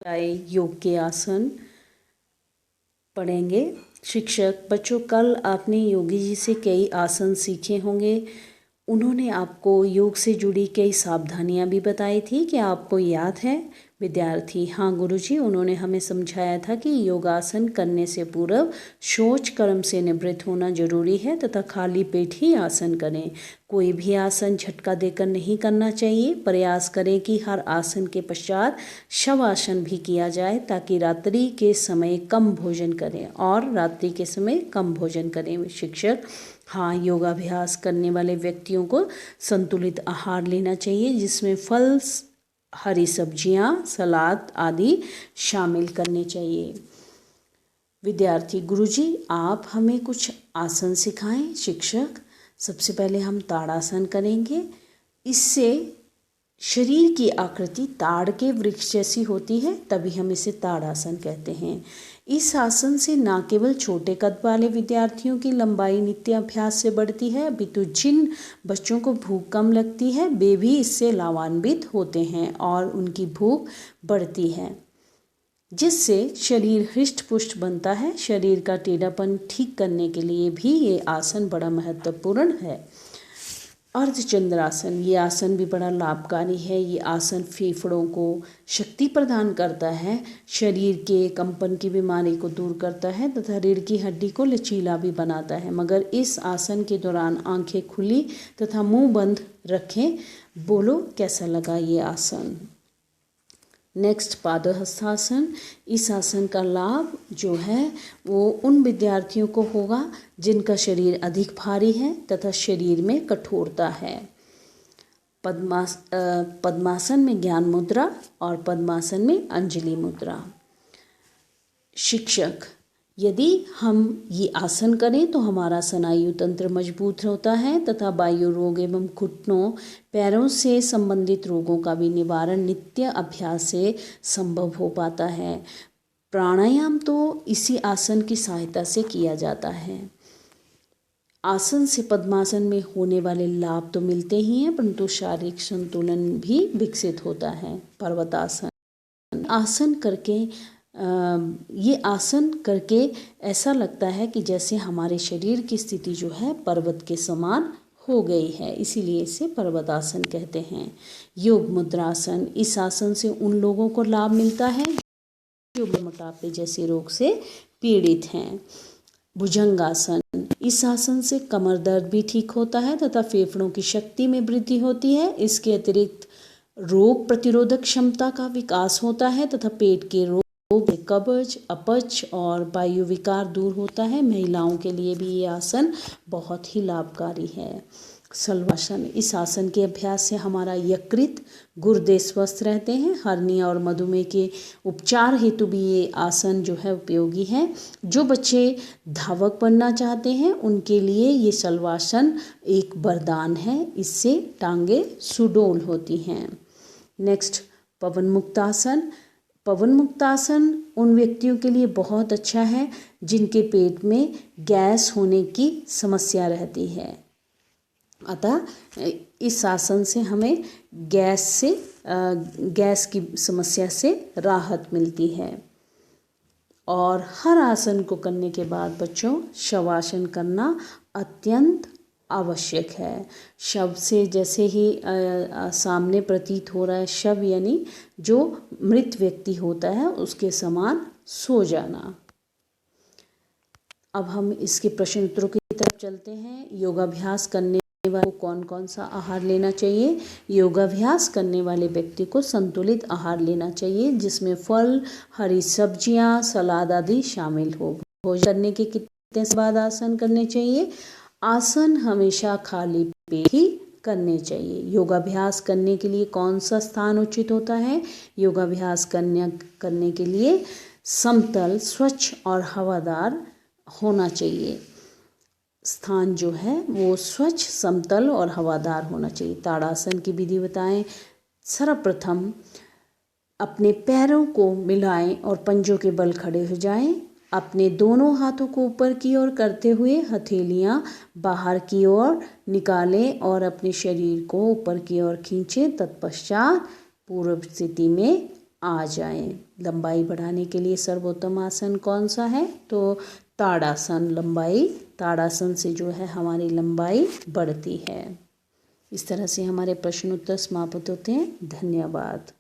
योग के आसन पढ़ेंगे। शिक्षक बच्चों, कल आपने योगी जी से कई आसन सीखे होंगे। उन्होंने आपको योग से जुड़ी कई सावधानियां भी बताई थी, क्या आपको याद है? विद्यार्थी: हाँ गुरुजी, उन्होंने हमें समझाया था कि योगासन करने से पूर्व शौच कर्म से निवृत्त होना जरूरी है तथा खाली पेट ही आसन करें। कोई भी आसन झटका देकर नहीं करना चाहिए। प्रयास करें कि हर आसन के पश्चात शवासन भी किया जाए ताकि रात्रि के समय कम भोजन करें शिक्षक: हाँ, योगाभ्यास करने वाले व्यक्तियों को संतुलित आहार लेना चाहिए जिसमें फल, हरी सब्जियां, सलाद आदि शामिल करने चाहिए। विद्यार्थी: गुरुजी, आप हमें कुछ आसन सिखाएं। शिक्षक: सबसे पहले हम ताड़ासन करेंगे। इससे शरीर की आकृति ताड़ के वृक्ष जैसी होती है, तभी हम इसे ताड़ासन कहते हैं। इस आसन से न केवल छोटे कद वाले विद्यार्थियों की लंबाई नित्य अभ्यास से बढ़ती है, अपितु जिन बच्चों को भूख कम लगती है वे भी इससे लाभान्वित होते हैं और उनकी भूख बढ़ती है, जिससे शरीर हृष्ट पुष्ट बनता है। शरीर का टेढ़ापन ठीक करने के लिए भी ये आसन बड़ा महत्वपूर्ण है। अर्धचंद्रासन, ये आसन भी बड़ा लाभकारी है। ये आसन फेफड़ों को शक्ति प्रदान करता है, शरीर के कंपन की बीमारी को दूर करता है तथा रीढ़ की हड्डी को लचीला भी बनाता है। मगर इस आसन के दौरान आंखें खुली तथा मुंह बंद रखें। बोलो कैसा लगा ये आसन? नेक्स्ट, पादहस्तासन। इस आसन का लाभ जो है वो उन विद्यार्थियों को होगा जिनका शरीर अधिक भारी है तथा शरीर में कठोरता है। पद्मासन में ज्ञान मुद्रा और पद्मासन में अंजलि मुद्रा। शिक्षक: यदि हम ये आसन करें तो हमारा स्नायु तंत्र मजबूत होता है तथा वायु रोग एवं घुटनों, पैरों से संबंधित रोगों का भी निवारण नित्य अभ्यास से संभव हो पाता है। प्राणायाम तो इसी आसन की सहायता से किया जाता है। आसन से पद्मासन में होने वाले लाभ तो मिलते ही हैं, परंतु शारीरिक संतुलन भी विकसित होता है। पर्वतासन आसन करके ये आसन करके ऐसा लगता है कि जैसे हमारे शरीर की स्थिति जो है पर्वत के समान हो गई है, इसीलिए इसे पर्वतासन कहते हैं। योग मुद्रासन, इस आसन से उन लोगों को लाभ मिलता है जो मोटापे जैसे रोग से पीड़ित हैं। भुजंगासन, इस आसन से कमर दर्द भी ठीक होता है तथा फेफड़ों की शक्ति में वृद्धि होती है। इसके अतिरिक्त रोग प्रतिरोधक क्षमता का विकास होता है तथा पेट के रोग, कब्ज, अपच और वायु विकार दूर होता है। महिलाओं के लिए भी ये आसन बहुत ही लाभकारी है। शल्वासन, इस आसन के अभ्यास से हमारा यकृत, गुर्दे स्वस्थ रहते हैं। हर्निया और मधुमेह के उपचार हेतु भी ये आसन जो है उपयोगी है। जो बच्चे धावक बनना चाहते हैं उनके लिए ये शल्वासन एक वरदान है, इससे टांगे सुडौल होती हैं। नेक्स्ट, पवन मुक्तासन। पवन मुक्तासन उन व्यक्तियों के लिए बहुत अच्छा है जिनके पेट में गैस होने की समस्या रहती है। अतः इस आसन से हमें गैस की समस्या से राहत मिलती है। और हर आसन को करने के बाद बच्चों शवासन करना अत्यंत आवश्यक है। शव से जैसे ही सामने प्रतीत हो रहा है, शव यानी जो मृत व्यक्ति होता है उसके समान सो जाना। अब हम इसके प्रश्न उत्तरों की तरफ चलते हैं। योगाभ्यास करने वाले को कौन कौन सा आहार लेना चाहिए? योगाभ्यास करने वाले व्यक्ति को संतुलित आहार लेना चाहिए जिसमें फल, हरी सब्जियां, सलाद आदि शामिल हो। भोजन करने के कितने बाद आसन करने चाहिए? आसन हमेशा खाली पेट ही करने चाहिए। योगाभ्यास करने के लिए कौन सा स्थान उचित होता है? योगाभ्यास करने के लिए समतल, स्वच्छ और हवादार होना चाहिए। स्थान जो है वो स्वच्छ, समतल और हवादार होना चाहिए। ताड़ासन की विधि बताएं। सर्वप्रथम अपने पैरों को मिलाएं और पंजों के बल खड़े हो जाएं। अपने दोनों हाथों को ऊपर की ओर करते हुए हथेलियां बाहर की ओर निकालें और अपने शरीर को ऊपर की ओर खींचें। तत्पश्चात पूर्व स्थिति में आ जाएं। लंबाई बढ़ाने के लिए सर्वोत्तम आसन कौन सा है? तो ताड़ासन। ताड़ासन से जो है हमारी लंबाई बढ़ती है। इस तरह से हमारे प्रश्न उत्तर समाप्त होते हैं। धन्यवाद।